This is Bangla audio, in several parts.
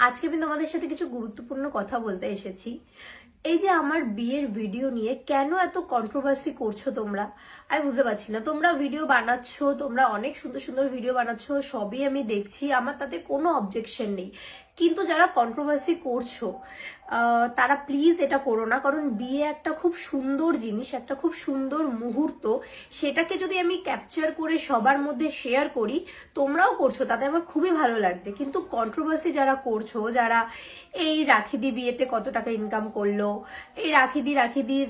আজকে আমি তোমাদের সাথে কিছু গুরুত্বপূর্ণ কথা বলতে এসেছি। এই যে আমার বিয়ের ভিডিও নিয়ে কেন এত কন্ট্রোভার্সি করছো তোমরা, আমি বুঝতে পারছি না। তোমরা ভিডিও বানাচ্ছ, তোমরা অনেক সুন্দর সুন্দর ভিডিও বানাচ্ছ, সবই আমি দেখছি, আমার তাতে কোনো অবজেকশন নেই। কিন্তু যারা কন্ট্রোভার্সি করছো তারা প্লিজ এটা করো না। কারণ বিয়ে একটা খুব সুন্দর জিনিস, একটা খুব সুন্দর মুহূর্ত। সেটাকে যদি আমি ক্যাপচার করে সবার মধ্যে শেয়ার করি, তোমরাও করছো, তাতে আমার খুবই ভালো লাগছে। কিন্তু কন্ট্রোভার্সি যারা করছো, যারা এই রাখিদি বিয়েতে কত টাকা ইনকাম করলো, এই রাখিদির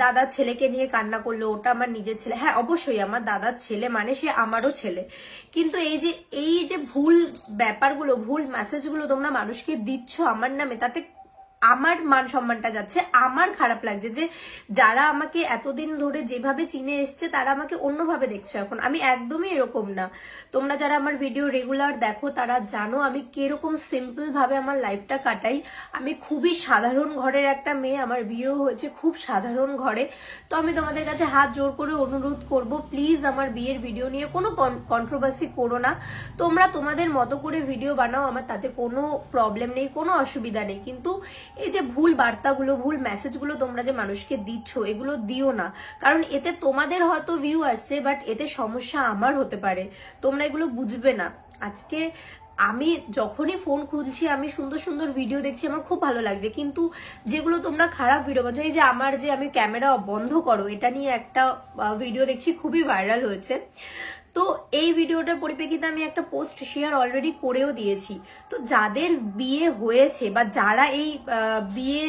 দাদার ছেলেকে নিয়ে কান্না করলো, ওটা আমার নিজের ছেলে, হ্যাঁ অবশ্যই আমার দাদার ছেলে, মানে সে আমারও ছেলে। কিন্তু এই যে ভুল ব্যাপারগুলো, ভুল মেসেজগুলো তোমরা মানুষকে দিচ্ছ আমার নামে, তাতে আমার মান সম্মানটা যাচ্ছে। আমার খারাপ লাগছে যে যারা আমাকে এতদিন ধরে যেভাবে চিনে এসছে তারা আমাকে অন্যভাবে দেখছো এখন। আমি একদমই এরকম না। তোমরা যারা আমার ভিডিও রেগুলার দেখো তারা জানো আমি কিরকম সিম্পল ভাবে আমার লাইফটা কাটাই। আমি খুবই সাধারণ ঘরের একটা মেয়ে, আমার বিয়েও হয়েছে খুব সাধারণ ঘরে। তো আমি তোমাদের কাছে হাত জোর করে অনুরোধ করব, প্লিজ আমার বিয়ের ভিডিও নিয়ে কোনো কন্ট্রোভার্সি করো না। তোমরা তোমাদের মতো করে ভিডিও বানাও, আমার তাতে কোনো প্রবলেম নেই, কোনো অসুবিধা নেই। কিন্তু এই যে ভুল বার্তাগুলো, ভুল মেসেজগুলো তোমরা যে মানুষকে দিচ্ছ, এগুলো দিও না। কারণ এতে তোমাদের হয়তো ভিউ আসছে, বাট এতে সমস্যা আমার হতে পারে। তোমরা এগুলো বুঝবে না। আজকে আমি যখনই ফোন খুলছি আমি সুন্দর সুন্দর ভিডিও দেখছি, আমার খুব ভালো লাগছে। কিন্তু যেগুলো তোমরা খারাপ ভিডিও বানাচ্ছো, এই যে আমার যে আমি ক্যামেরা বন্ধ করো এটা নিয়ে একটা ভিডিও দেখছি, খুবই ভাইরাল হয়েছে। তো এই ভিডিওটার পরিপ্রেক্ষিতে আমি একটা পোস্ট শেয়ার অলরেডি করেও দিয়েছি। তো যাদের বিয়ে হয়েছে বা যারা এই বিয়ে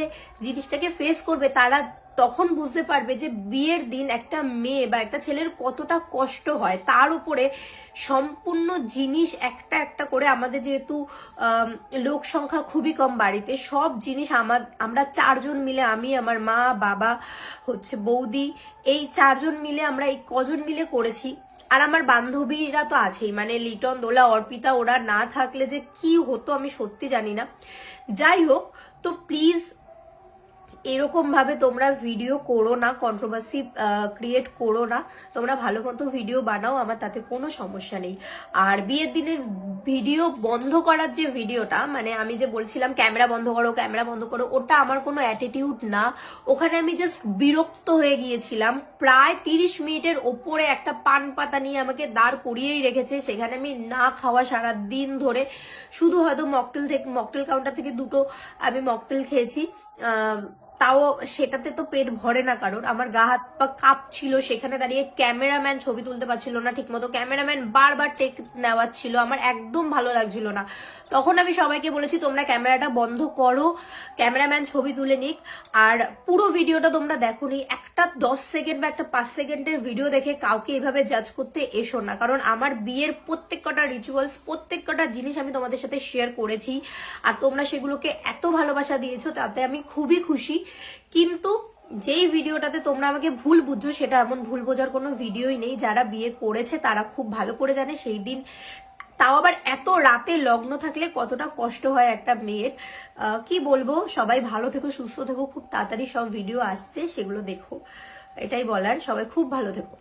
জিনিসটাকে ফেস করবে, তারা তখন বুঝতে পারবে যে বিয়ের দিন একটা মেয়ে বা একটা ছেলের কতটা কষ্ট হয়। তার উপরে সম্পূর্ণ জিনিস একটা একটা করে, আমাদের যেহেতু লোক সংখ্যা খুবই কম বাড়িতে, সব জিনিস আমরা চারজন মিলে, আমি, আমার মা, বাবা, হচ্ছে বৌদি, এই চারজন মিলে আমরা এই কজন মিলে করেছি। আর আমার বান্ধবীরা তো আছেই, মানে লিটন, দোলা, অর্পিতা, ওরা না থাকলে যে কি হতো আমি সত্যি জানি না। যাই হোক, তো প্লিজ এরকম ভাবে তোমরা ভিডিও করো না, কন্ট্রোভার্সি ক্রিয়েট করো না। তোমরা ভালো মতো ভিডিও বানাও, আমার তাতে কোনো সমস্যা নেই। আর বিয়ের দিনের ভিডিও বন্ধ করার যে ভিডিওটা, মানে আমি যে বলছিলাম ক্যামেরা বন্ধ করো, ক্যামেরা বন্ধ করো, ওটা আমার কোনো অ্যাটিটিউড না। ওখানে আমি জাস্ট বিরক্ত হয়ে গিয়েছিলাম। প্রায় 30 মিনিটের ওপরে একটা পান পাতা নিয়ে আমাকে দাঁড় করিয়েই রেখেছে। সেখানে আমি না খাওয়া সারা দিন ধরে, শুধু হয়তো মকটেল কাউন্টার থেকে দুটো আমি মকটেল খেয়েছি, তাও সেটাতে তো পেট ভরে না কারোর। আমার গা হাত পা কাঁপছিল, সেখানে দাঁড়িয়ে ক্যামেরাম্যান ছবি তুলতে পারছিল না ঠিক মতো, ক্যামেরাম্যান বারবার টেক নেওয়াচ্ছিল, আমার একদম ভালো লাগছিল না। তখন আমি সবাইকে বলেছি তোমরা ক্যামেরাটা বন্ধ করো, ক্যামেরাম্যান ছবি তুলে নিক। আর পুরো ভিডিওটা তোমরা দেখোনি, একটা 10 সেকেন্ড বা একটা 5 সেকেন্ডের ভিডিও দেখে কাউকে এভাবে জাজ করতে এসো না। কারণ আমার বিয়ের প্রত্যেক কটা রিচুয়ালস, প্রত্যেক কটা জিনিস আমি তোমাদের সাথে শেয়ার করেছি, আর তোমরা সেগুলোকে এত ভালোবাসা দিয়েছো, তাতে আমি খুবই খুশি। কিন্তু যেই ভিডিওটাতে তোমরা আমাকে ভুল বুঝছো, সেটা এমন ভুল বোঝার কোনো ভিডিওই নেই। যারা বিয়ে করেছে তারা খুব ভালো করে জানে সেই দিন, তাও আবার এত রাতে লগ্ন থাকলে কতটা কষ্ট হয় একটা মেয়ের। কি বলবো, সবাই ভালো থেকো, সুস্থ থেকো, খুব তাড়াতাড়ি সব ভিডিও আসছে, সেগুলো দেখো। এটাই বলার, সবাই খুব ভালো থেকো।